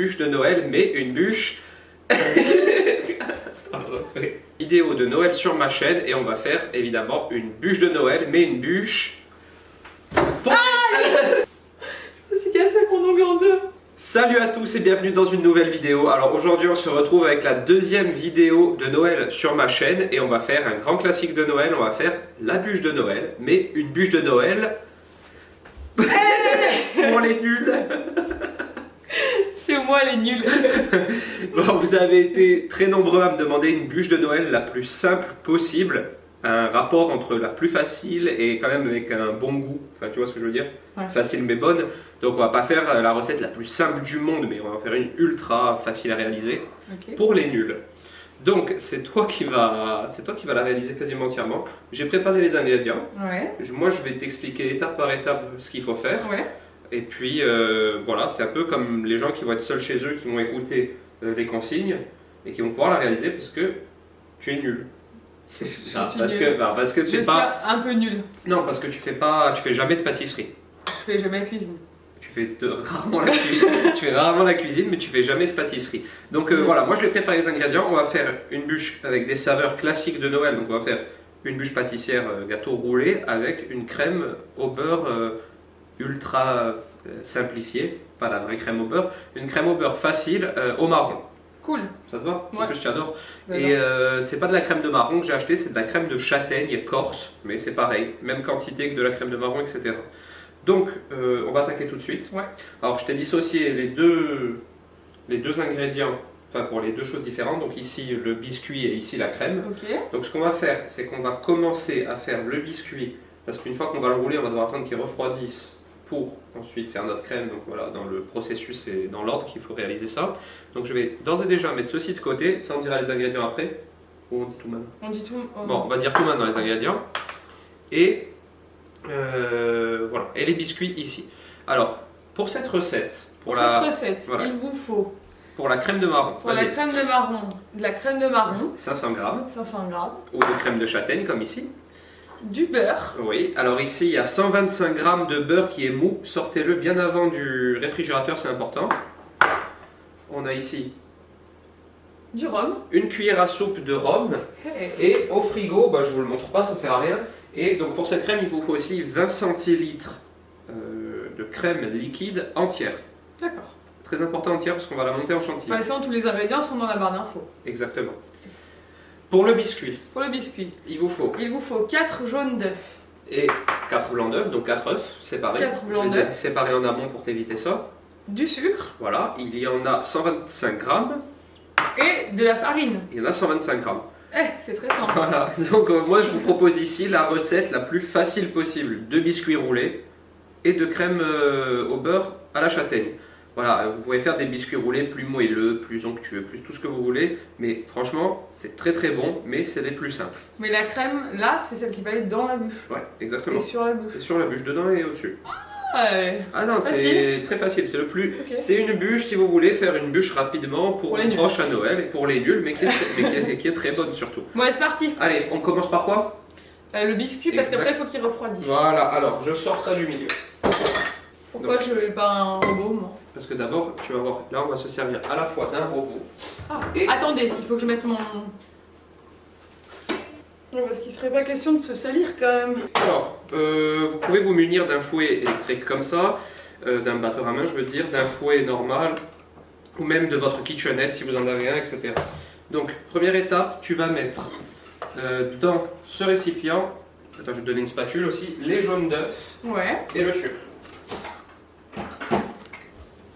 bûche de Noël, mais une bûche... vidéo de Noël sur ma chaîne et on va faire évidemment une bûche de Noël, mais une bûche... C'est cassé mon ongle en deux. Salut à tous et bienvenue dans une nouvelle vidéo. Alors aujourd'hui on se retrouve avec la deuxième vidéo de Noël sur ma chaîne et on va faire un grand classique de Noël, on va faire la bûche de Noël, mais une bûche de Noël pour les nuls. C'est moi les nuls. Bon, vous avez été très nombreux à me demander une bûche de Noël la plus simple possible, un rapport entre la plus facile et quand même avec un bon goût, enfin tu vois ce que je veux dire, ouais. Facile mais bonne. Donc on va pas faire la recette la plus simple du monde, mais on va faire une ultra facile à réaliser, okay, pour les nuls. Donc c'est toi qui va la réaliser quasiment entièrement. J'ai préparé les ingrédients. Ouais. Moi je vais t'expliquer étape par étape ce qu'il faut faire. Ouais. Et puis voilà, c'est un peu comme les gens qui vont être seuls chez eux, qui vont écouter les consignes et qui vont pouvoir la réaliser parce que tu es nul. Parce que c'est pas un peu nul. Non, parce que tu fais jamais de pâtisserie. Je fais jamais la cuisine. Tu fais rarement la cuisine. Tu fais rarement la cuisine, mais tu fais jamais de pâtisserie. Donc voilà, moi je vais préparer les ingrédients. On va faire une bûche avec des saveurs classiques de Noël. Donc on va faire une bûche pâtissière gâteau roulé avec une crème au beurre ultra simplifiée, pas la vraie crème au beurre, une crème au beurre facile au marron. Cool. Ça te va? Ouais. En plus, je t'adore. Et c'est pas de la crème de marron que j'ai acheté, c'est de la crème de châtaigne corse, mais c'est pareil, même quantité que de la crème de marron, etc. Donc, on va attaquer tout de suite. Ouais. Alors, je t'ai dissocié les deux ingrédients, enfin pour les deux choses différentes. Donc ici le biscuit et ici la crème. Okay. Donc ce qu'on va faire, c'est qu'on va commencer à faire le biscuit, parce qu'une fois qu'on va le rouler, on va devoir attendre qu'il refroidisse pour ensuite faire notre crème. Donc voilà, dans le processus et dans l'ordre qu'il faut réaliser ça. Donc je vais d'ores et déjà mettre ceci de côté, ça on dira les ingrédients après, ou on dit tout maintenant? On dit tout. Bon, on va dire tout maintenant les ingrédients. Et voilà, et les biscuits ici. Alors, pour cette recette, voilà, il vous faut... Pour la crème de marron. Pour la crème de marron, de la crème de marron. 500 g. 500 g. Ou de crème de châtaigne comme ici. Du beurre. Oui, alors ici il y a 125 g de beurre qui est mou. Sortez-le bien avant du réfrigérateur, c'est important. On a ici du rhum. Une cuillère à soupe de rhum. Hey. Et au frigo, je ne vous le montre pas, ça sert à rien. Et donc pour cette crème, il vous faut aussi 20 centilitres de crème liquide entière. D'accord. Très important entière parce qu'on va la monter en chantilly. De toute façon, tous les ingrédients sont dans la barre d'infos. Exactement. Pour le biscuit. Pour le biscuit. Il vous faut 4 jaunes d'œufs. Et 4 blancs d'œufs, donc 4 œufs séparés. 4 blancs d'œufs. Je les ai séparés en amont pour t'éviter ça. Du sucre. Voilà, il y en a 125 grammes. Et de la farine. Il y en a 125 grammes. C'est très simple. Voilà, donc moi je vous propose ici la recette la plus facile possible de biscuits roulés et de crème au beurre à la châtaigne. Voilà, vous pouvez faire des biscuits roulés plus moelleux, plus onctueux, plus tout ce que vous voulez, mais franchement, c'est très très bon, mais c'est les plus simples. Mais la crème, là, c'est celle qui va être dans la bûche. Ouais, exactement. Et sur la bûche. Et sur la bûche, dedans et au-dessus. Ah non, c'est très facile, c'est le plus... Okay. C'est une bûche, si vous voulez faire une bûche rapidement pour vos proches à Noël, et pour les nuls, mais qui est très bonne surtout. Bon, c'est parti. Allez, on commence par quoi? Le biscuit, parce qu'après, il faut qu'il refroidisse. Voilà, alors, je sors ça du milieu. Pourquoi je vais pas un robot, moi? Parce que d'abord, tu vas voir, là on va se servir à la fois d'un robot. Et... Attendez, il faut que je mette mon... Parce qu'il serait pas question de se salir quand même. Alors, vous pouvez vous munir d'un fouet électrique comme ça, d'un batteur à main je veux dire, d'un fouet normal, ou même de votre kitchenette si vous en avez un, etc. Donc, première étape, tu vas mettre dans ce récipient, attends, je vais te donner une spatule aussi, les jaunes d'œufs et le sucre.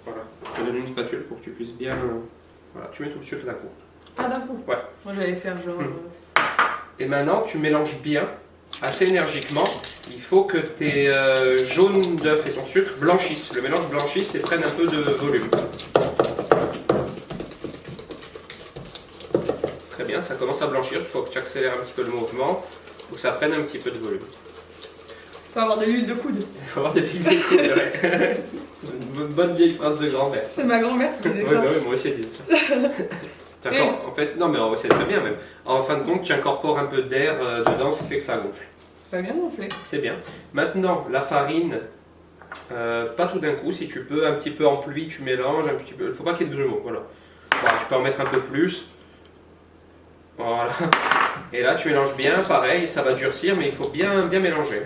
Voilà, je te donne une spatule pour que tu puisses bien... Voilà, tu mets tout le sucre d'un coup. Ah, d'un coup? Ouais. Moi j'allais faire genre... Et maintenant, tu mélanges bien, assez énergiquement. Il faut que tes jaunes d'œufs et ton sucre blanchissent. Le mélange blanchisse et prenne un peu de volume. Très bien, ça commence à blanchir. Il faut que tu accélères un petit peu le mouvement pour que ça prenne un petit peu de volume. Il faut avoir de l'huile de coude. Il faut avoir de l'huile de coude, ouais. Une bonne vieille phrase de grand-mère. C'est ma grand-mère qui disait ça. Oui, moi aussi elle dit ça. En fait, non mais c'est très bien même. En fin de compte, tu incorpores un peu d'air dedans, ce qui fait que ça gonfle. Ça a bien gonflé. C'est bien. Maintenant, la farine Pas tout d'un coup, si tu peux, un petit peu en pluie, tu mélanges, un petit peu. Il faut pas qu'il y ait de grumeaux, voilà. Voilà, tu peux en mettre un peu plus. Voilà. Et là, tu mélanges bien, pareil, ça va durcir, mais il faut bien mélanger.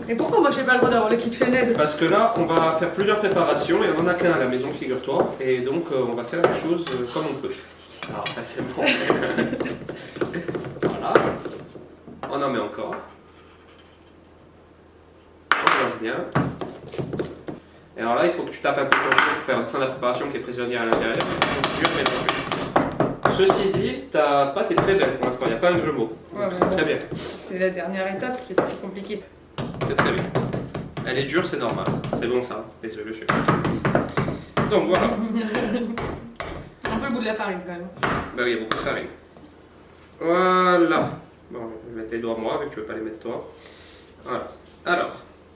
Et pourquoi moi j'ai pas le droit d'avoir le KitchenAid? Parce que là, on va faire plusieurs préparations et on en a qu'un à la maison, figure-toi. Et donc, on va faire les choses comme on peut. Alors, c'est bon. Voilà. On en met encore. On mélange bien. Et alors là, il faut que tu tapes un peu ton feu pour faire descendre la préparation qui est prisonnière à l'intérieur. Donc, dur mélange. Ceci dit, ta pâte est très belle pour l'instant, il n'y a pas un jeu mot. Ouais, C'est bon. très bien. C'est la dernière étape qui est plus compliquée. C'est très bien. Elle est dure, c'est normal. C'est bon ça, les œufs, monsieur. Donc voilà. Un peu le bout de la farine quand même. Bah oui, il y a beaucoup de farine. Voilà. Bon, je vais mettre les doigts moi, vu que tu veux pas les mettre toi. Voilà. Alors,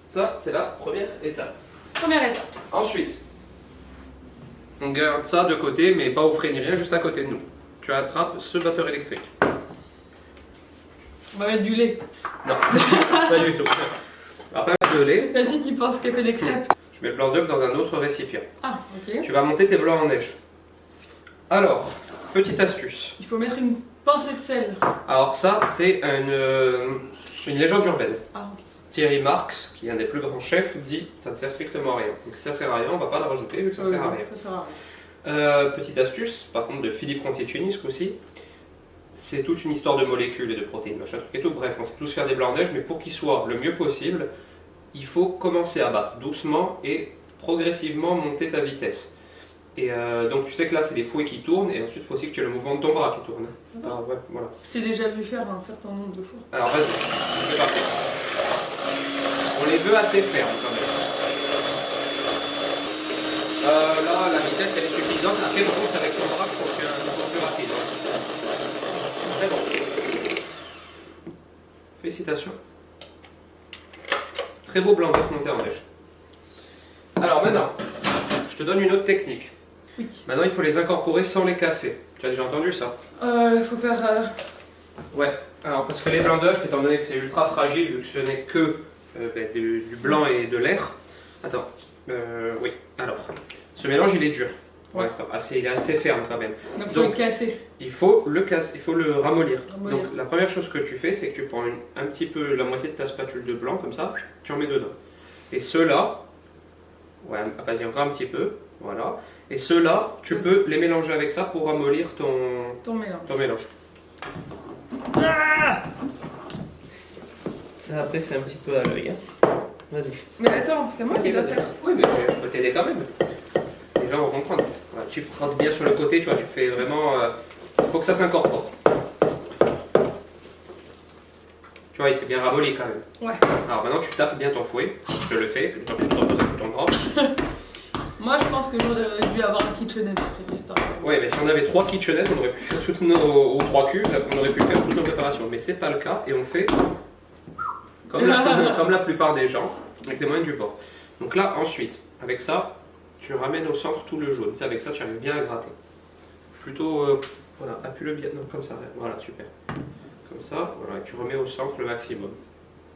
ça, c'est la première étape. Première étape. Ensuite, on garde ça de côté, mais pas au frais ni rien, juste à côté de nous. Tu attrapes ce batteur électrique. On va mettre du lait. Non, pas du tout. Après, le lait, La fille qui pense qu'elle fait des crêpes. je mets le blanc d'œuf dans un autre récipient. Ah, ok. Tu vas monter tes blancs en neige. Alors, petite astuce. Il faut mettre une pincée de sel. Alors ça, c'est une légende urbaine. Ah, ok. Thierry Marx, qui est un des plus grands chefs, dit ça ne sert strictement à rien. Donc si ça sert à rien, on va pas le rajouter vu que ça sert à rien. Ça sert à rien. Petite astuce, par contre de Philippe Conticini aussi, c'est toute une histoire de molécules et de protéines, machin truc et tout. Bref, on sait tous faire des blancs neige, mais pour qu'ils soient le mieux possible, il faut commencer à battre doucement et progressivement monter ta vitesse. Et donc tu sais que là c'est des fouets qui tournent et ensuite il faut aussi que tu aies le mouvement de ton bras qui tourne. Ah ouais, voilà. Je t'ai déjà vu faire un certain nombre de fois. Alors vas-y, c'est parti. On les veut assez fermes quand même. Là la vitesse elle est suffisante. Après par contre avec ton bras je trouve qu'il y a un peu plus rapide. Très bon. Félicitations. Très beau blanc d'œuf monté en neige. Alors maintenant, je te donne une autre technique. Oui. Maintenant, il faut les incorporer sans les casser. Tu as déjà entendu ça? Il faut faire. Ouais. Alors, parce que les blancs d'œufs, étant donné que c'est ultra fragile, vu que ce n'est que du blanc et de l'air. Attends. Oui. Alors, ce mélange, il est dur. Pour l'instant. Il est assez ferme quand même. Donc, il faut le casser. Il faut le casser, il faut le ramollir. Ramollir. Donc, la première chose que tu fais, c'est que tu prends un petit peu la moitié de ta spatule de blanc, comme ça, tu en mets dedans. Et ceux-là, ouais, vas-y, encore un petit peu. Voilà. Et ceux-là, tu peux les mélanger avec ça pour ramollir Ton mélange. ton mélange. Ah après, c'est un petit peu à l'œil. Hein. Vas-y. Mais attends, c'est moi qui dois faire. Oui, mais je peux t'aider quand même. Les gens vont comprendre. Voilà, tu frottes bien sur le côté, tu vois, tu fais vraiment. Il faut que ça s'incorpore. Tu vois, il s'est bien ramolli quand même. Ouais. Alors maintenant, tu tapes bien ton fouet. Je te le fais, le temps que je te repose un peu ton bras. Moi, je pense que j'aurais dû avoir un KitchenAid pour cette histoire. Ouais, mais si on avait 3 kitchenettes, on aurait pu faire toutes nos. Ou 3 cubes, on aurait pu faire toutes nos préparations. Mais c'est pas le cas et on fait comme la plupart des gens, avec les moyens du bord. Donc là, ensuite, avec ça, tu ramènes au centre tout le jaune. C'est avec ça, tu arrives bien à gratter. Plutôt, voilà, appuie-le bien, non, comme ça, voilà, super. Comme ça, voilà, et tu remets au centre le maximum.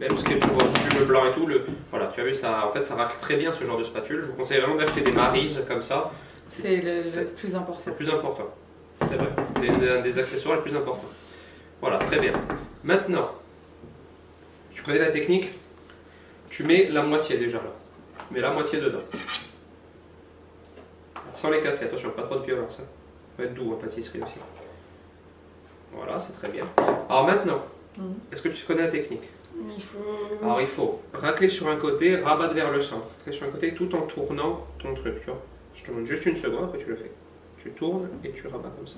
Même ce que tu vois au-dessus, le blanc et tout, voilà, tu as vu, ça, en fait, ça racle très bien ce genre de spatule. Je vous conseille vraiment d'acheter des Maryse comme ça. C'est le plus important. C'est le plus important. C'est vrai. C'est un des accessoires les plus importants. Voilà, très bien. Maintenant, tu connais la technique? Tu mets la moitié déjà là. Tu mets la moitié dedans. Sans les casser, attention, pas trop de violence. Hein. Ça va être doux en pâtisserie aussi. Voilà, c'est très bien. Alors maintenant, est-ce que tu connais la technique? Il faut. Alors il faut racler sur un côté, rabattre vers le centre. Racler sur un côté tout en tournant ton truc, tu vois. Je te montre juste une seconde, après tu le fais. Tu tournes et tu rabats comme ça.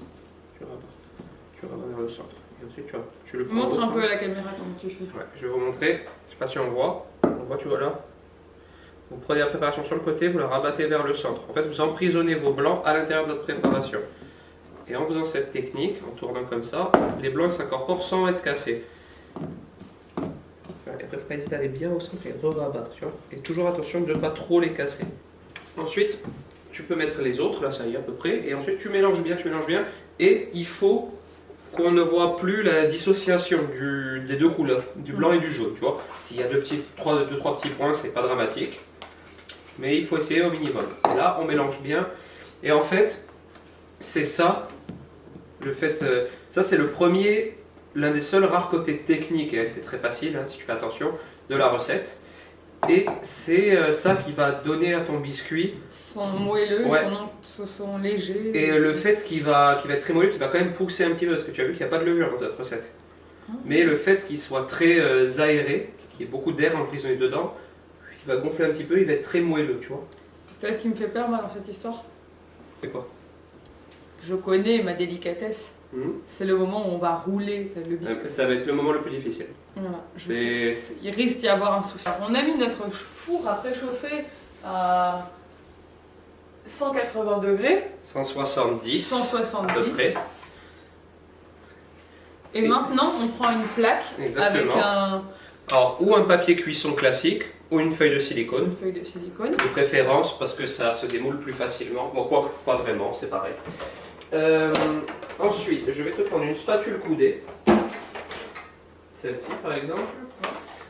Tu rabats vers le centre. Et ensuite tu le prends. Montre un peu à la caméra comment tu fais. Ouais, je vais vous montrer. Je sais pas si on voit. On voit, tu vois là. Vous prenez la préparation sur le côté, vous la rabattez vers le centre. En fait, vous emprisonnez vos blancs à l'intérieur de votre préparation. Et en faisant cette technique, en tournant comme ça, les blancs s'incorporent sans être cassés. Et après, il ne faut pas hésiter à aller bien au centre et re-rabattre, tu vois. Et toujours attention de ne pas trop les casser. Ensuite, tu peux mettre les autres, là ça y est à peu près, et ensuite tu mélanges bien, et il faut qu'on ne voit plus la dissociation des deux couleurs, du blanc et du jaune, tu vois. S'il y a deux, trois petits points, c'est pas dramatique, mais il faut essayer au minimum. Et là, on mélange bien, et en fait, c'est ça, ça c'est le premier, l'un des seuls rares côtés techniques, et c'est très facile hein, si tu fais attention, de la recette. Et c'est ça qui va donner à ton biscuit son moelleux, ouais. son léger. Et le fait qu'il va être très moelleux, qu'il va quand même pousser un petit peu, parce que tu as vu qu'il n'y a pas de levure dans cette recette. Mais le fait qu'il soit très aéré, qu'il y ait beaucoup d'air emprisonné dedans, il va gonfler un petit peu, il va être très moelleux, tu vois. Tu sais ce qui me fait peur moi dans cette histoire? C'est quoi? Je connais ma délicatesse. C'est le moment où on va rouler le biscuit. Ça va être le moment le plus difficile. Voilà, il risque d'y avoir un souci. On a mis notre four à préchauffer à 180 degrés. 170. 170. À peu près. Et maintenant, on prend une plaque. Exactement. Avec un... Alors, ou un papier cuisson classique, ou une feuille de silicone. Une feuille de silicone. De préférence, parce que ça se démoule plus facilement. Bon, quoi, pas vraiment, c'est pareil. Ensuite, je vais te prendre une spatule coudée. Celle-ci, par exemple.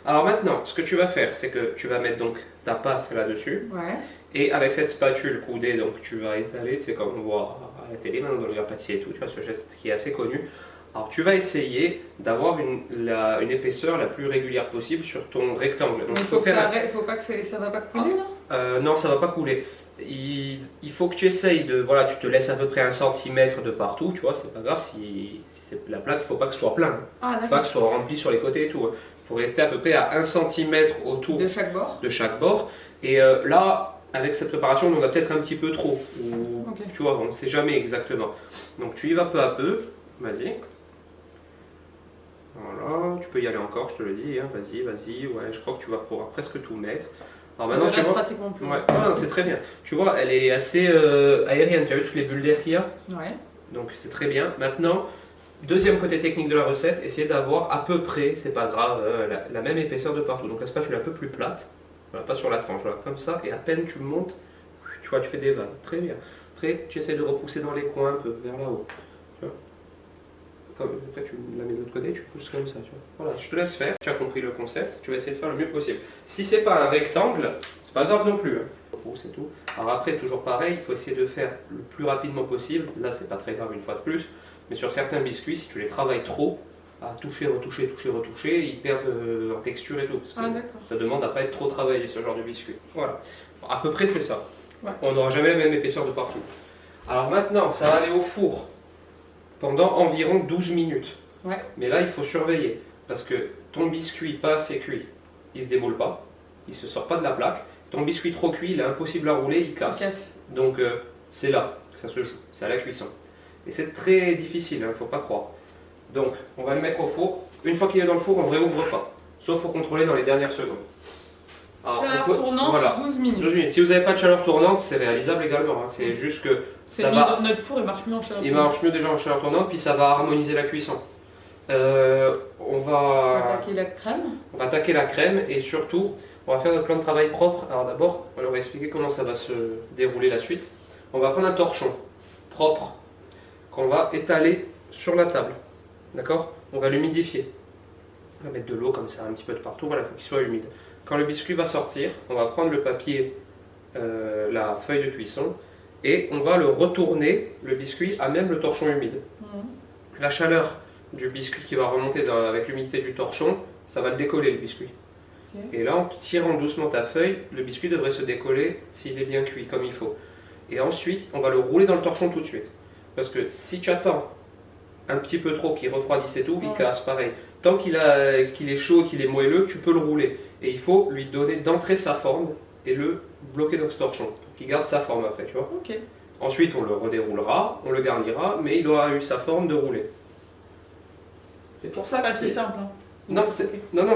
Alors maintenant, ce que tu vas faire, c'est que tu vas mettre donc ta pâte là-dessus. Ouais. Et avec cette spatule coudée, donc tu vas étaler, c'est comme on voit à la télé, maintenant dans les pâtissiers et tout, tu vois ce geste qui est assez connu. Alors tu vas essayer d'avoir une épaisseur la plus régulière possible sur ton rectangle. Donc, mais il faut pas que ça va pas couler là. Non, ça va pas couler. Il faut que tu essayes de, voilà, tu te laisses à peu près 1 centimètre de partout, tu vois, c'est pas grave si c'est la plaque, il faut pas que ce soit plein. Ah, pas que ce soit rempli sur les côtés et tout. Il faut rester à peu près à 1 centimètre autour de chaque bord. Et là, avec cette préparation, on en a peut-être un petit peu trop. Ou, okay. Tu vois, on ne sait jamais exactement. Donc tu y vas peu à peu, vas-y. Voilà, tu peux y aller encore, je te le dis, hein. Vas-y, ouais, je crois que tu vas pouvoir presque tout mettre. Alors maintenant, tu vois, pratiquement plus. Ouais, c'est très bien. Tu vois, elle est assez aérienne. Tu as vu toutes les bulles d'air qu'il y a? Ouais. Donc c'est très bien. Maintenant, deuxième côté technique de la recette, essayer d'avoir à peu près, c'est pas grave, la même épaisseur de partout. Donc la spatule est un peu plus plate, voilà, pas sur la tranche, voilà, comme ça, et à peine tu montes, tu vois, tu fais des vannes. Très bien. Après, tu essaies de repousser dans les coins un peu, vers là-haut. Après, tu la mets de l'autre côté, tu pousses comme ça. Tu vois. Voilà, je te laisse faire. Tu as compris le concept. Tu vas essayer de faire le mieux possible. Si c'est pas un rectangle, c'est pas grave non plus. Hein. C'est tout. Alors après, toujours pareil, il faut essayer de faire le plus rapidement possible. Là, c'est pas très grave une fois de plus. Mais sur certains biscuits, si tu les travailles trop, à toucher, retoucher, ils perdent en texture et tout. Parce que ça demande à pas être trop travaillé ce genre de biscuit. Voilà. À peu près, c'est ça. Ouais. On n'aura jamais la même épaisseur de partout. Alors maintenant, ça va aller au four pendant environ 12 minutes. Ouais. Mais là, il faut surveiller, parce que ton biscuit pas assez cuit, il se démoule pas, il se sort pas de la plaque. Ton biscuit trop cuit, il est impossible à rouler, il casse. Donc c'est là que ça se joue, c'est à la cuisson. Et c'est très difficile, il ne faut pas croire. Donc, on va le mettre au four. Une fois qu'il est dans le four, on ne réouvre pas, sauf pour contrôler dans les dernières secondes. Alors, chaleur tournante, voilà. 12 minutes. 12 minutes. Si vous n'avez pas de chaleur tournante, c'est réalisable également. Hein. C'est juste que notre four il marche mieux en chaleur tournante. Il marche mieux déjà en chaleur tournante, puis ça va harmoniser la cuisson. On va attaquer la crème. On va attaquer la crème et surtout, on va faire notre plan de travail propre. Alors d'abord, on va expliquer comment ça va se dérouler la suite. On va prendre un torchon propre qu'on va étaler sur la table. D'accord? On va l'humidifier. On va mettre de l'eau comme ça un petit peu de partout. Voilà, il faut qu'il soit humide. Quand le biscuit va sortir, on va prendre le papier, la feuille de cuisson, et on va le retourner, le biscuit, à même le torchon humide. La chaleur du biscuit qui va remonter avec l'humidité du torchon, ça va le décoller le biscuit. Okay. Et là, en tirant doucement ta feuille, le biscuit devrait se décoller s'il est bien cuit, comme il faut. Et ensuite, on va le rouler dans le torchon tout de suite. Parce que si tu attends un petit peu trop qu'il refroidisse et tout, il casse pareil. Tant qu'il est chaud, qu'il est moelleux, tu peux le rouler. Et il faut lui donner d'entrée sa forme et le bloquer dans ce torchon, pour qu'il garde sa forme après, tu vois. Okay. Ensuite, on le redéroulera, on le garnira, mais il aura eu sa forme de rouler. C'est pour ça que c'est simple. Hein. Non,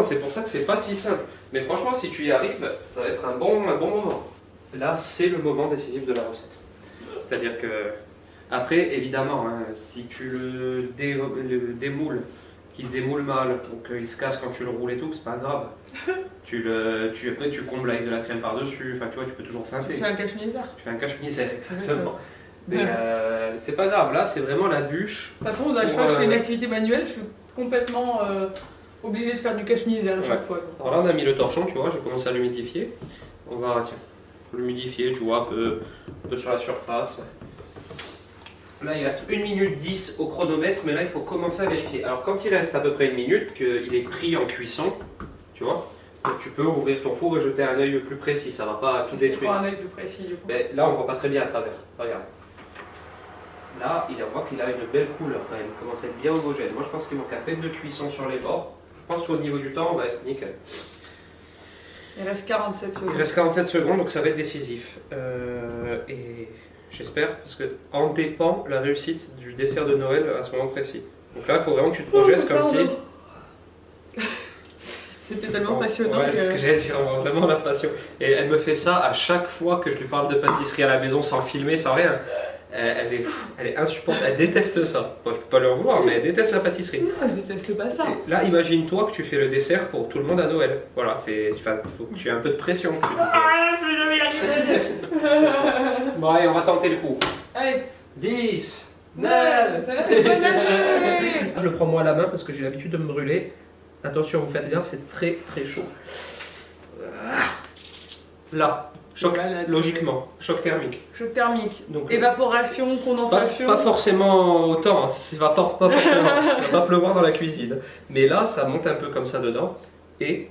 c'est pour ça que c'est pas si simple. Mais franchement, si tu y arrives, ça va être un bon moment. Là, c'est le moment décisif de la recette. C'est-à-dire que, après, évidemment, hein, si tu le démoules, qui se démoule mal, donc il se casse quand tu le roules et tout, c'est pas grave. Après, tu combles avec de la crème par-dessus, enfin tu vois, tu peux toujours feinter. Tu fais un cache-misère. Tu fais un cache-misère, exactement. Mais c'est pas grave, là c'est vraiment la bûche. De toute façon, à chaque fois que je fais une activité manuelle, je suis complètement obligée de faire du cache-misère à chaque fois. Alors là on a mis le torchon, tu vois, j'ai commencé à l'humidifier. On va, tiens, l'humidifier, tu vois, un peu sur la surface. Là il reste 1 minute 10 au chronomètre, mais là il faut commencer à vérifier. Alors quand il reste à peu près 1 minute, qu'il est pris en cuisson, tu vois, donc tu peux ouvrir ton four et jeter un œil plus précis, ça va pas tout détruire. C'est pas un œil plus précis du coup. Mais là on voit pas très bien à travers, regarde. Là, on voit qu'il a une belle couleur quand même, il commence à être bien homogène. Moi je pense qu'il manque à peine de cuisson sur les bords. Je pense qu'au niveau du temps, on va être nickel. Il reste 47 secondes. Il reste 47 secondes, donc ça va être décisif. Et j'espère, parce que en dépend la réussite du dessert de Noël à ce moment précis. Donc là, il faut vraiment que tu te projettes comme si... C'était tellement passionnant. Ouais, c'est ce que j'allais dire, on voit vraiment la passion. Et elle me fait ça à chaque fois que je lui parle de pâtisserie à la maison sans filmer, sans rien. Elle est insupportable, elle déteste ça. Bon, je peux pas leur vouloir, mais elle déteste la pâtisserie. Non, elle déteste pas ça. Et là, imagine-toi que tu fais le dessert pour tout le monde à Noël. Voilà, il faut que tu aies un peu de pression. Je vais jamais y arriver. Bon, allez, on va tenter le coup. Allez. 10, 9. Bonne année. Je le prends moi à la main parce que j'ai l'habitude de me brûler. Attention, vous faites gaffe, c'est très très chaud. Là, choc, logiquement, choc thermique. Choc thermique. Donc, évaporation, condensation. Pas forcément autant, hein, ça s'évapore pas forcément. Il va pas pleuvoir dans la cuisine. Mais là, ça monte un peu comme ça dedans. Et,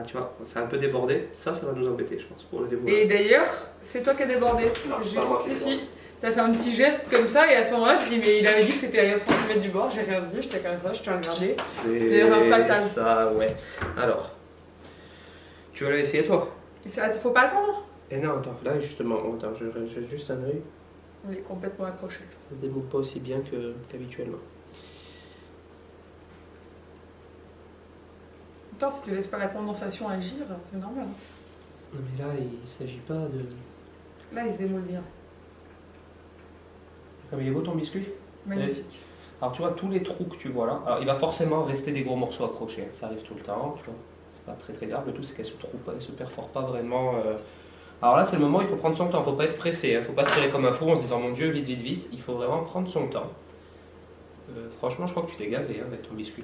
tu vois, ça a un peu débordé. Ça va nous embêter, je pense, pour le déboulage. Et d'ailleurs, c'est toi qui as débordé. Non, c'est pas moi qui ai Si. T'as fait un petit geste comme ça et à ce moment-là, je dis mais il avait dit que c'était à 1 cm du bord, j'ai rien vu, j'étais comme ça, je t'ai regardé. C'est erreur fatale. ça, ouais. Alors, tu vas l'essayer toi? Et ça, faut pas attendre. Et non, attends, là justement, attends, j'ai juste un œil. On est complètement accroché. Ça se démoule pas aussi bien qu'habituellement. Attends, si tu laisses pas la condensation agir, c'est normal. Non mais là, il s'agit pas de... Là, il se démoule bien. Comme il est beau ton biscuit? Magnifique. Alors tu vois, tous les trous que tu vois là, alors il va forcément rester des gros morceaux accrochés, ça arrive tout le temps, tu vois. C'est pas très très grave, le tout c'est qu'elle se trouve pas, elle se perfore pas vraiment. Alors là c'est le moment où il faut prendre son temps, faut pas être pressé, faut pas tirer comme un fou en se disant mon dieu vite vite vite, il faut vraiment prendre son temps. Franchement je crois que tu t'es gavé avec ton biscuit.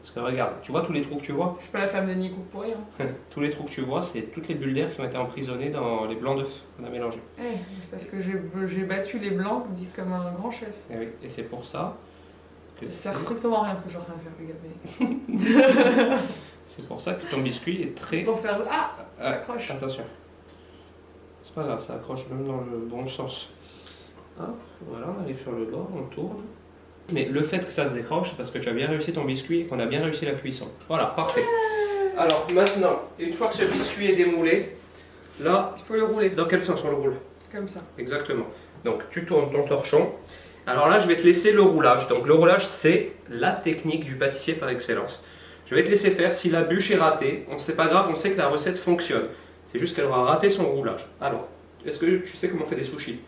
Parce que regarde, tu vois tous les trous que tu vois? Je suis pas la femme de Nico pour rien. Tous les trous que tu vois, c'est toutes les bulles d'air qui ont été emprisonnées dans les blancs d'œufs qu'on a mélangés. Parce que j'ai battu les blancs dit comme un grand chef. Et oui, et c'est pour ça que ça sert strictement à rien ce que je suis en train de faire, les gars. C'est pour ça que ton biscuit est très... Pour faire... Ah, accroche. Attention. C'est pas grave, ça accroche même dans le bon sens. Hop, voilà, on arrive sur le bord, on tourne. Mais le fait que ça se décroche, c'est parce que tu as bien réussi ton biscuit et qu'on a bien réussi la cuisson. Voilà, parfait. Alors maintenant, une fois que ce biscuit est démoulé, là, il faut le rouler. Dans quel sens on le roule? Comme ça. Exactement. Donc tu tournes ton torchon. Alors là, je vais te laisser le roulage. Donc le roulage, c'est la technique du pâtissier par excellence. Je vais te laisser faire. Si la bûche est ratée, c'est pas grave, on sait que la recette fonctionne. C'est juste qu'elle aura raté son roulage. Alors, est-ce que tu sais comment on fait des sushis?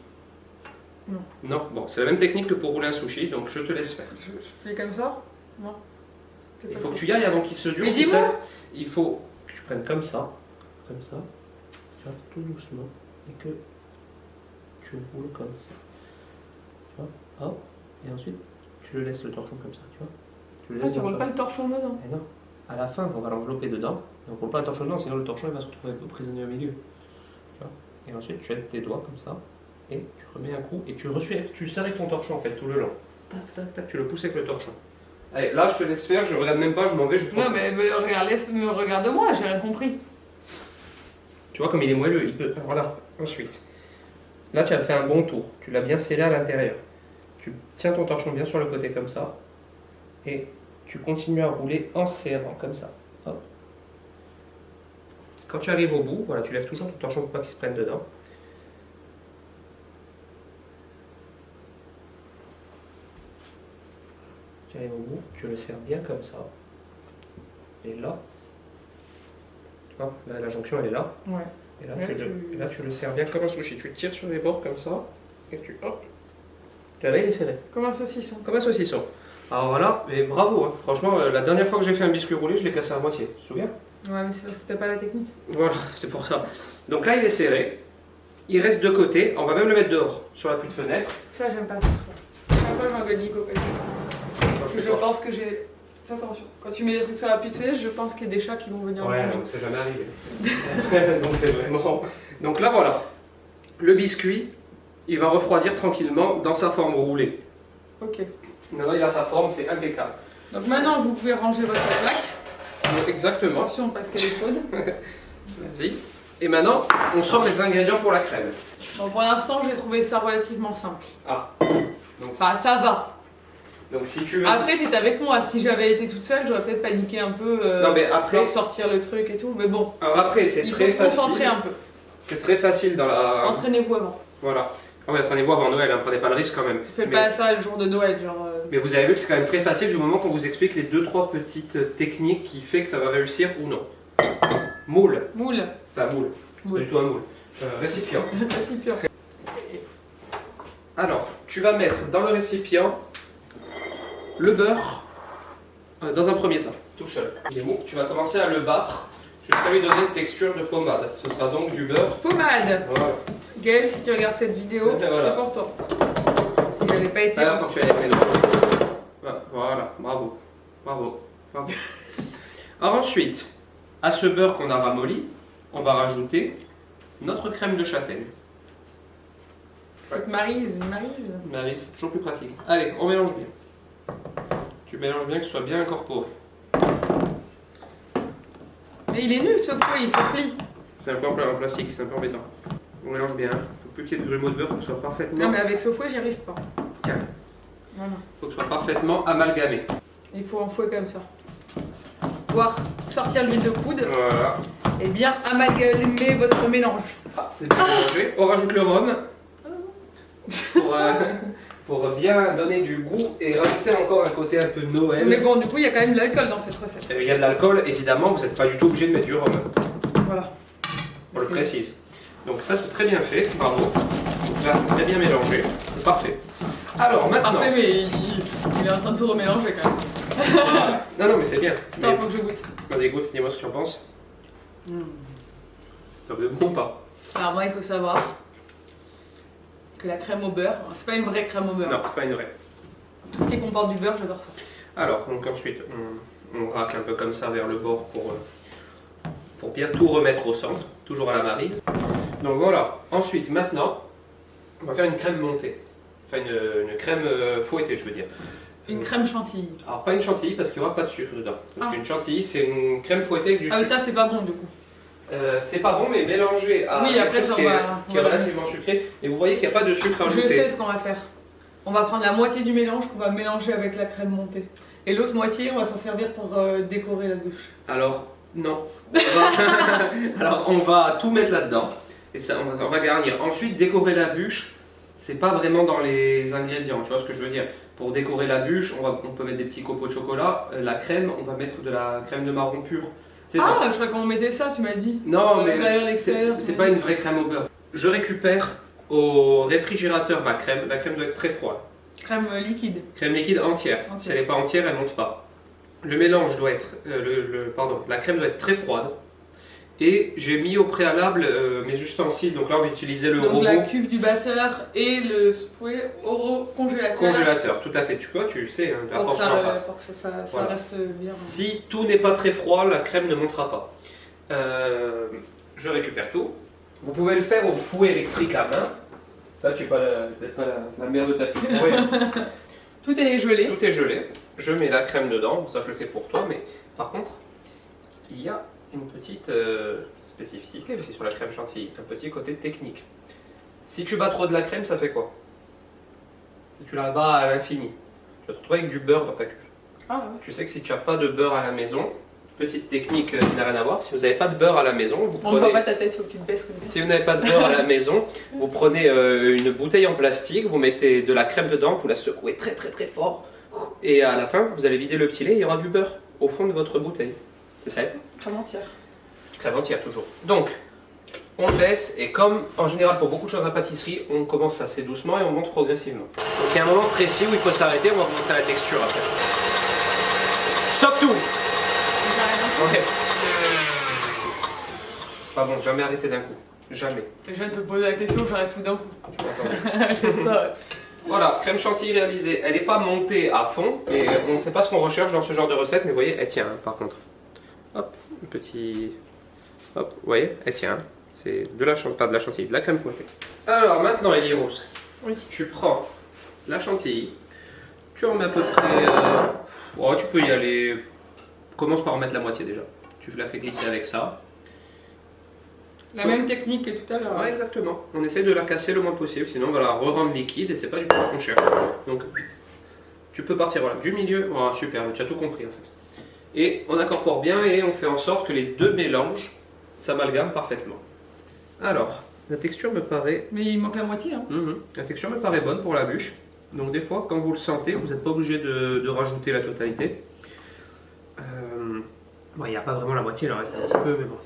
Non. Non? Bon, c'est la même technique que pour rouler un sushi, donc je te laisse faire. Je fais comme ça? Non. Il faut que tu y ailles avant qu'il se dure. Mais dis-moi! Il faut que tu prennes comme ça, tout doucement, et que tu roules comme ça. Tu vois? Hop, et ensuite tu le laisses le torchon comme ça, tu vois? Tu le laisses tu roules pas le torchon dedans? Eh non, à la fin on va l'envelopper dedans, et on ne roule pas le torchon dedans, sinon le torchon il va se retrouver prisonnier au milieu. Tu vois? Et ensuite tu aides tes doigts comme ça, et tu remets un coup, et tu serres avec ton torchon en fait tout le long. Tac, tac, tac, tu le pousses avec le torchon. Allez, là je te laisse faire, je regarde même pas, je m'en vais, je prends. Non mais regarde-moi, j'ai rien compris. Tu vois comme il est moelleux, il peut... Voilà, ensuite. Là tu as fait un bon tour, tu l'as bien scellé à l'intérieur. Tu tiens ton torchon bien sur le côté comme ça, et tu continues à rouler en serrant comme ça. Hop. Quand tu arrives au bout, voilà, tu lèves toujours ton torchon pour pas qu'il se prenne dedans. Tu arrives au bout, tu le serres bien comme ça. Et là, tu vois, là, la jonction elle est là. Ouais. Et là, tu le serres bien comme un sushi. Tu tires sur les bords comme ça, et hop. Là, il est serré. Comme un saucisson. Comme un saucisson. Alors voilà, mais bravo, hein. Franchement, la dernière fois que j'ai fait un biscuit roulé, je l'ai cassé à moitié, tu te souviens? Ouais, mais c'est parce que t'as pas la technique. Voilà, c'est pour ça. Donc là, il est serré. il reste de côté. On va même le mettre dehors, sur la petite fenêtre. Ça, j'aime pas faire ça. Chaque fois, je m'engueule Nico. Je pense que j'ai. Attention, quand tu mets des trucs sur la petite fenêtre, je pense qu'il y a des chats qui vont venir Ouais, manger. donc c'est jamais arrivé. Donc c'est vraiment. Donc là voilà. Le biscuit, il va refroidir tranquillement dans sa forme roulée. Ok. Maintenant il a sa forme, c'est impeccable. Donc maintenant, vous pouvez ranger votre plaque. Donc, exactement. Attention parce qu'elle est chaude. Vas-y. Et maintenant, on sort les ingrédients pour la crème. Bon, pour l'instant, j'ai trouvé ça relativement simple. Ah. Donc, Enfin, ça va. donc si tu veux. Après, t'es avec moi. Si j'avais été toute seule, j'aurais peut-être paniqué un peu. Non mais après. Genre sortir le truc et tout. Mais bon, Alors après, c'est il faut très se concentrer facile. un peu. C'est très facile dans la. Entraînez-vous avant. Voilà. Ah ouais, prenez-vous avant Noël, hein, prenez pas le risque quand même. Faites Mais- pas ça le jour de Noël, genre. Mais vous avez vu que c'est quand même très facile du moment qu'on vous explique les 2-3 petites techniques qui fait que ça va réussir ou non. Moule. Moule. Enfin moule. C'est pas Moule. du tout un moule. Récipient. Récipient. Alors, tu vas mettre dans le récipient le beurre dans un premier temps, tout seul. Il est mou. Tu vas commencer à le battre jusqu'à lui donner une texture de pommade. Ce sera donc du beurre. Pommade. Voilà. Gaël, si tu regardes cette vidéo, Voilà. c'est pour toi. S'il n'avait pas été. Ah, faut que tu ailles avec les doigts. Voilà, bravo. Bravo. Bravo. Alors ensuite, à ce beurre qu'on a ramolli, on va rajouter notre crème de châtaigne. Faut que Maryse, une Maryse. Mais allez, c'est toujours plus pratique. Allez, on mélange bien. Tu mélanges bien, que ce soit bien incorporé. Mais il est nul ce fouet, il se plie. C'est un peu en plastique, c'est un peu embêtant. On mélange bien. Faut plus qu'il y ait de grumeaux de beurre, faut que ce soit parfaitement. Non, mais avec ce fouet, j'y arrive pas. Tiens, Non, non. faut que ce soit parfaitement amalgamé. Il faut un fouet comme ça. Voir sortir l'huile de coude Voilà. et bien amalgamer votre mélange. C'est bien mélangé. On rajoute le rhum pour bien donner du goût et rajouter encore un côté un peu Noël. Mais bon, du coup, il y a quand même de l'alcool dans cette recette. Il y a de l'alcool, évidemment, vous n'êtes pas du tout obligé de mettre du rhum. Voilà. On le précise. Donc ça c'est très bien fait, bravo. Donc là c'est très bien mélangé, c'est parfait. Alors maintenant. Parfait, mais il est en train de tout remélanger quand même. Voilà. Non non mais c'est bien. Mais... Attends, faut que je goûte. Vas-y goûte, dis-moi ce que tu en penses. Ça veut bon ou pas? Alors, moi, il faut savoir que la crème au beurre, c'est pas une vraie crème au beurre. Non, c'est pas une vraie. Tout ce qui comporte du beurre, j'adore ça. Alors donc ensuite on racle un peu comme ça vers le bord pour bien tout remettre au centre, toujours à la Maryse. Donc voilà, ensuite maintenant on va faire une crème montée. Enfin une crème fouettée je veux dire. Une crème chantilly. Alors pas une chantilly parce qu'il n'y aura pas de sucre dedans. Parce Ah. qu'une chantilly c'est une crème fouettée avec du Ah, sucre. mais ça, c'est pas bon du coup. C'est pas bon mais mélangé à Oui, quelque après, chose ça qui, va- est, qui est ouais. relativement sucré. Et vous voyez qu'il n'y a pas de sucre Je ajouté. sais ce qu'on va faire. On va prendre la moitié du mélange qu'on va mélanger avec la crème montée. Et l'autre moitié, on va s'en servir pour décorer la bûche. Alors non. Alors on va tout mettre là-dedans. Et ça, on va garnir. Ensuite décorer la bûche. C'est pas vraiment dans les ingrédients, tu vois ce que je veux dire. Pour décorer la bûche, on peut mettre des petits copeaux de chocolat. La crème, on va mettre de la crème de marron pur. C'est dans- Ah, je crois qu'on mettait ça, tu m'as dit. Non, mais Derrière c'est l'extérieur. c'est pas une vraie crème au beurre. Je récupère au réfrigérateur ma crème. La crème doit être très froide. Crème liquide. Crème liquide entière. Entière. Si elle n'est pas entière, elle monte pas. Le mélange doit être, la crème doit être très froide. Et j'ai mis au préalable mes ustensiles. Donc là, on va utiliser le Donc robot la cuve du batteur et le fouet au congélateur. congélateur. Tout à fait. Tu sais, hein, la Pour force que que ça, j'en fasse. pour que ça Voilà. reste bien. Si tout n'est pas très froid, la crème ne montera pas. Je récupère tout. Vous pouvez le faire au fouet électrique à main. Là, tu n'es pas la mère de ta fille. Oui. Tout est gelé. Tout est gelé. Je mets la crème dedans. Ça, je le fais pour toi. Mais par contre, il y a une petite spécificité aussi sur la crème chantilly. Un petit côté technique. Si tu bats trop de la crème, ça fait quoi? Si tu la bats à l'infini, tu vas te retrouver avec du beurre dans ta cuve. Ah ouais. Tu sais que si tu n'as pas de beurre à la maison, petite technique qui n'a rien à voir, si vous n'avez pas de beurre à la maison, vous On ne prenez... voit pas ta tête, faut que tu te baisses comme ça. Si vous n'avez pas de beurre à la maison, vous prenez une bouteille en plastique, vous mettez de la crème dedans, vous la secouez très très très fort, et à la fin, vous allez vider le petit lait et il y aura du beurre au fond de votre bouteille. C'est ça? Crème entière. Crème entière toujours. Donc, on baisse, et comme en général pour beaucoup de choses à la pâtisserie, on commence assez doucement et on monte progressivement. Donc il y a un moment précis où il faut s'arrêter, on va vous montrer la texture après. Stop tout! Ouais. Pas bon, jamais arrêter d'un coup. Jamais. Je viens de te poser la question, j'arrête tout d'un coup. Tu m'entends? C'est ça, ouais. Voilà, crème chantilly réalisée. Elle n'est pas montée à fond, et on ne sait pas ce qu'on recherche dans ce genre de recette, mais vous voyez, elle tient par contre. Hop, un petit... Hop, vous voyez, elle tient. C'est de la chantilly, pas de la chantilly, de la crème fouettée. Alors maintenant, Ellie Rose, Oui. tu prends la chantilly, tu en mets à peu près... oh, tu peux y aller... Commence par en mettre la moitié déjà. Tu la fais glisser avec ça. La même technique que tout à l'heure. Ouais, exactement. On essaie de la casser le moins possible, sinon on va la re-rendre liquide et c'est pas du tout ce qu'on cherche. Donc, tu peux partir voilà, du milieu. Oh, super, tu as tout compris en fait. Et on incorpore bien et on fait en sorte que les deux mélanges s'amalgament parfaitement. Alors, la texture me paraît... Mais il manque la moitié. Hein. La texture me paraît bonne pour la bûche. Donc des fois, quand vous le sentez, vous n'êtes pas obligé de rajouter la totalité. Bon, il n'y a pas vraiment la moitié, il en reste un petit peu, mais bon.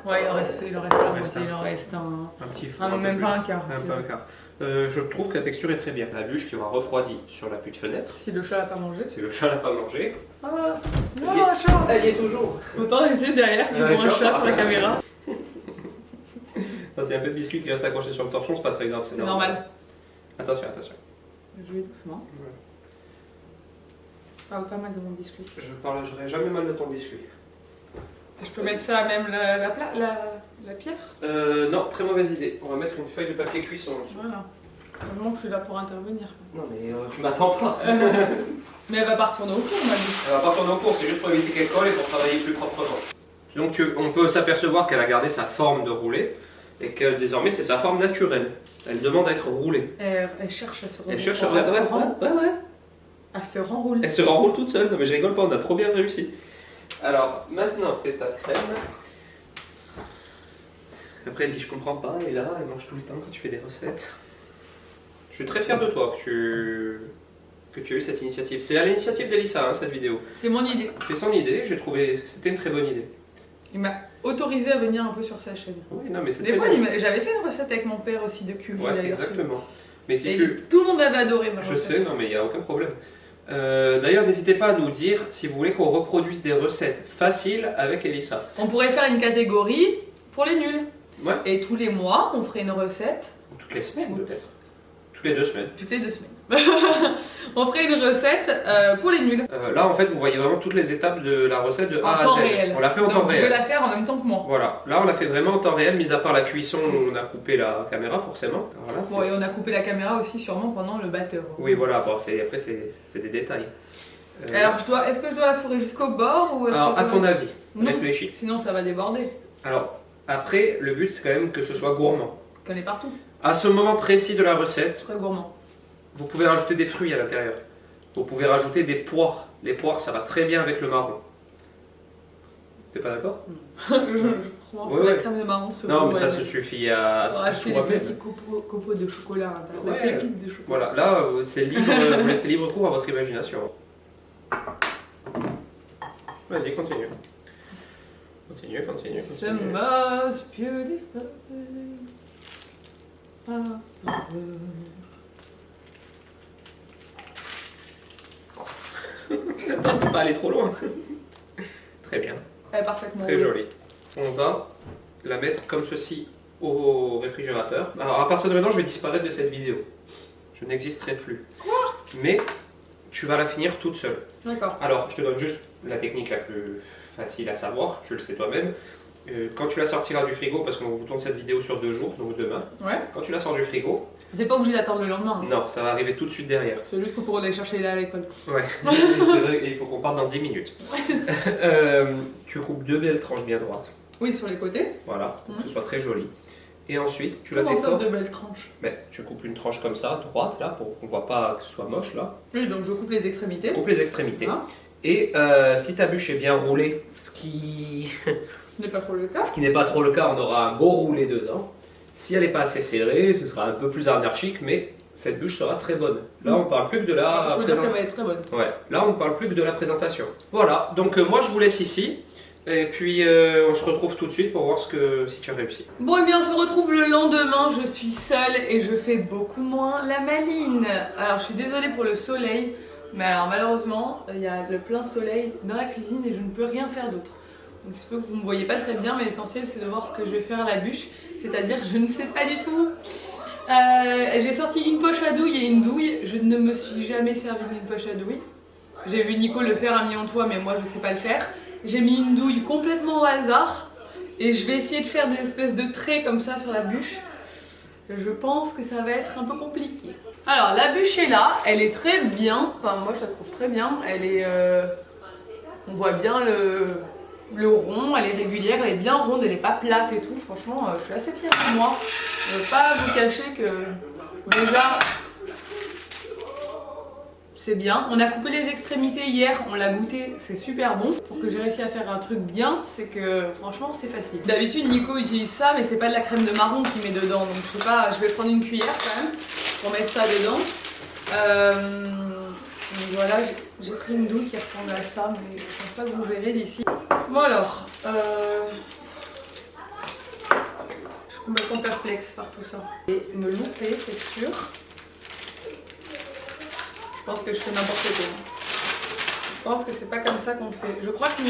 Ouais, il en reste la moitié, il en reste un petit fond. même pas un quart. Pas un quart. Je trouve que la texture est très bien. La bûche qui aura refroidi sur l'appui de fenêtre. Si le chat l'a pas mangé. Si le chat l'a pas mangé. Ah, non, un chat. Elle y est toujours. Autant était derrière qu'il voit un chat sur la caméra. C'est un peu de biscuit qui reste accroché sur le torchon, c'est pas très grave. C'est normal. Attention, attention. Je vais doucement. Ouais. Je parle pas mal de mon biscuit. Je parlerai jamais mal de ton biscuit. Je peux mettre ça à même la pierre? Non, très mauvaise idée. On va mettre une feuille de papier cuisson en dessous. Voilà. Vraiment que je suis là pour intervenir. Non mais tu m'attends pas. Mais elle va pas retourner au four, ma vie. Elle va pas retourner au four, c'est juste pour éviter qu'elle colle et pour travailler plus proprement. Donc on peut s'apercevoir qu'elle a gardé sa forme de roulé et que désormais c'est sa forme naturelle. Elle demande à être roulée. Elle cherche à se renrouler. Elle cherche à ouais. Elle se renroule. Elle se renroule toute seule. Non mais je rigole pas, on a trop bien réussi. Alors maintenant c'est ta crème. Après elle dit je comprends pas et là elle mange tout le temps quand tu fais des recettes. Je suis très fier de toi que tu aies eu cette initiative. C'est à l'initiative d'Elissa hein, cette vidéo. C'est mon idée. C'est son idée, j'ai trouvé que c'était une très bonne idée. Il m'a autorisé à venir un peu sur sa chaîne. Oui, non mais c'est Des très fois, bien. j'avais fait une recette avec mon père aussi de curry Ouais, d'ailleurs. exactement. Mais si Et tu... tout le monde avait adoré ma Je recette. sais, non mais il n'y a aucun problème. D'ailleurs, n'hésitez pas à nous dire si vous voulez qu'on reproduise des recettes faciles avec Elissa. On pourrait faire une catégorie pour les nuls. Ouais. Et tous les mois, on ferait une recette. Ou toutes les semaines peut-être. Toutes les 2 semaines. Toutes les 2 semaines. On ferait une recette pour les nuls. Là, en fait, vous voyez vraiment toutes les étapes de la recette de A En à Z. temps réel. On l'a fait en Donc temps vous pouvez réel. la faire en même temps que moi. Voilà. Là, on l'a fait vraiment en temps réel, mis à part la cuisson où on a coupé la caméra, forcément. Alors là, Bon, et on a coupé la caméra aussi sûrement pendant le batteur. oui, voilà. Bon, après, c'est des détails. Alors, est-ce que je dois la fourrer jusqu'au bord ou est-ce Alors, que à ton avis, Non. réfléchis. Sinon, ça va déborder. Alors, après, le but, c'est quand même que ce soit gourmand. Qu'on est partout. À ce moment précis de la recette, Très gourmand. vous pouvez rajouter des fruits à l'intérieur. Vous pouvez rajouter des poires. Les poires, ça va très bien avec le marron. T'es pas d'accord? je pense Ouais, que la ouais. crème de marron se Non, mais fout, ça ouais. se suffit à On va acheter des soi-même. petits copeaux de chocolat, des Ouais. pépites de chocolat. Voilà, là, c'est libre, vous laissez libre cours à votre imagination. Vas-y, continue. Continue. The most beautiful On ne peut pas aller trop loin. Très bien, Elle est parfaitement très roulée. joli. On va la mettre comme ceci au réfrigérateur. Alors à partir de maintenant, je vais disparaître de cette vidéo. Je n'existerai plus. Quoi? Mais tu vas la finir toute seule. D'accord. Alors, je te donne juste la technique la plus facile à savoir, tu le sais toi-même. Quand tu la sortiras du frigo, parce qu'on vous tourne cette vidéo sur 2 jours, donc demain, Ouais. quand tu la sors du frigo, Vous n'êtes pas obligé d'attendre le lendemain. hein. non, ça va arriver tout de suite derrière. C'est juste pour aller chercher là à l'école. Ouais, c'est vrai, et il faut qu'on parte dans 10 minutes. Tu coupes 2 belles tranches bien droites, Oui, sur les côtés. voilà, pour que ce soit très joli. Et ensuite, tu la Comment ça, décores. de belles tranches? Mais tu coupes une tranche comme ça, droite, là, pour qu'on voit pas que ce soit moche, là. Oui, donc je coupe les extrémités. Tu coupes les extrémités. Hein? Et si ta bûche est bien roulée, ce qui Ce n'est pas trop le cas. Ce qui n'est pas trop le cas, on aura un beau roulé dedans. Si elle n'est pas assez serrée, ce sera un peu plus anarchique, mais cette bûche sera très bonne. Là, on parle plus que de la Je veux dire qu'elle va être très bonne. Ouais, là, on ne parle plus que de la présentation. Voilà, donc moi, je vous laisse ici. Et puis, on se retrouve tout de suite pour voir si tu as réussi. Bon, et bien, on se retrouve le lendemain. Je suis seule et je fais beaucoup moins la maline. Alors, je suis désolée pour le soleil, mais alors malheureusement, il y a le plein soleil dans la cuisine et je ne peux rien faire d'autre. Donc, il se peut que vous ne me voyez pas très bien, mais l'essentiel, c'est de voir ce que je vais faire à la bûche. c'est-à-dire je ne sais pas du tout. J'ai sorti une poche à douille et une douille. Je ne me suis jamais servi d'une poche à douille. J'ai vu Nico le faire un million de fois, mais moi je sais pas le faire. J'ai mis une douille complètement au hasard et je vais essayer de faire des espèces de traits comme ça sur la bûche. Je pense que ça va être un peu compliqué. Alors la bûche est là, elle est très bien. Enfin moi je la trouve très bien. Elle est, on voit bien le rond, elle est régulière, elle est bien ronde, elle est pas plate et tout. Franchement, je suis assez fière de moi. Je ne veux pas vous cacher que déjà c'est bien. On a coupé les extrémités hier, on l'a goûté, c'est super bon. Pour que j'ai réussi à faire un truc bien, c'est que franchement c'est facile. D'habitude Nico utilise ça, mais c'est pas de la crème de marron qu'il met dedans. Donc je sais pas, je vais prendre une cuillère quand même pour mettre ça dedans. Donc voilà, j'ai pris une douille qui ressemble à ça, mais je pense pas que vous verrez d'ici. Bon alors, je suis complètement perplexe par tout ça. Et me louper, c'est sûr. Je pense que je fais n'importe quoi. Je pense que c'est pas comme ça qu'on fait. Je crois que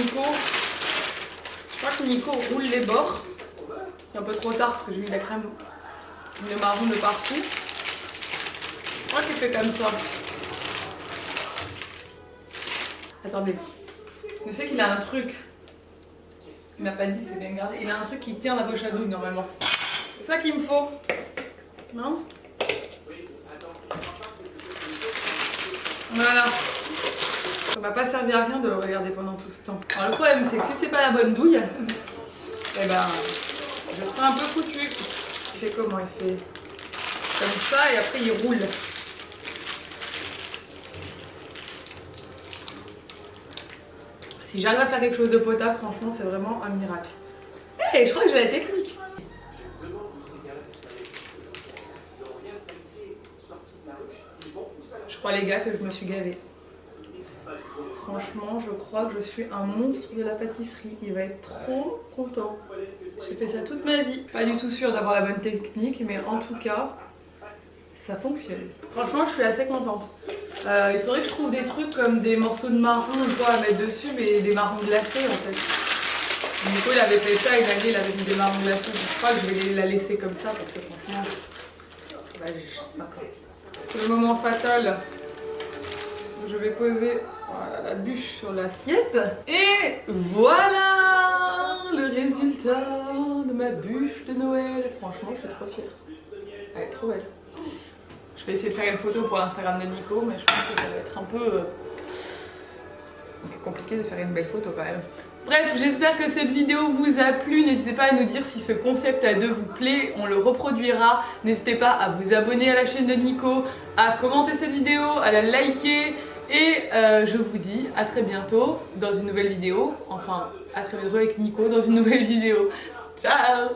Nico roule les bords. C'est un peu trop tard parce que j'ai mis de la crème de marron de partout. Je crois qu'il fait comme ça. Attendez. Je sais qu'il a un truc. Il m'a pas dit, c'est bien gardé. Il a un truc qui tient la poche à douille normalement. C'est ça qu'il me faut. Non ? Voilà. Ça va pas servir à rien de le regarder pendant tout ce temps. Alors le problème c'est que si c'est pas la bonne douille, eh ben je serai un peu foutue. Il fait comment? Il fait comme ça et après il roule. Si j'arrive à faire quelque chose de potable, franchement c'est vraiment un miracle. Hey, je crois que j'ai la technique. Je crois les gars que je me suis gavée. Franchement, je crois que je suis un monstre de la pâtisserie. Il va être trop content. J'ai fait ça toute ma vie. Pas du tout sûre d'avoir la bonne technique, mais en tout cas, ça fonctionne. Franchement, je suis assez contente. Il faudrait que je trouve des trucs comme des morceaux de marron ou quoi à mettre dessus, mais des marrons glacés en fait. Nico, il avait fait ça, il avait mis des marrons glacés. Je crois que je vais la laisser comme ça parce que franchement, bah, je sais pas quoi. C'est le moment fatal. Je vais poser voilà, la bûche sur l'assiette. Et voilà le résultat de ma bûche de Noël. Franchement, je suis trop fière. Elle est trop belle. Je vais essayer de faire une photo pour l'Instagram de Nico, mais je pense que ça va être un peu compliqué de faire une belle photo quand même. Bref, j'espère que cette vidéo vous a plu. N'hésitez pas à nous dire si ce concept à deux vous plaît, on le reproduira. N'hésitez pas à vous abonner à la chaîne de Nico, à commenter cette vidéo, à la liker. Et je vous dis à très bientôt dans une nouvelle vidéo. Enfin, à très bientôt avec Nico dans une nouvelle vidéo. Ciao!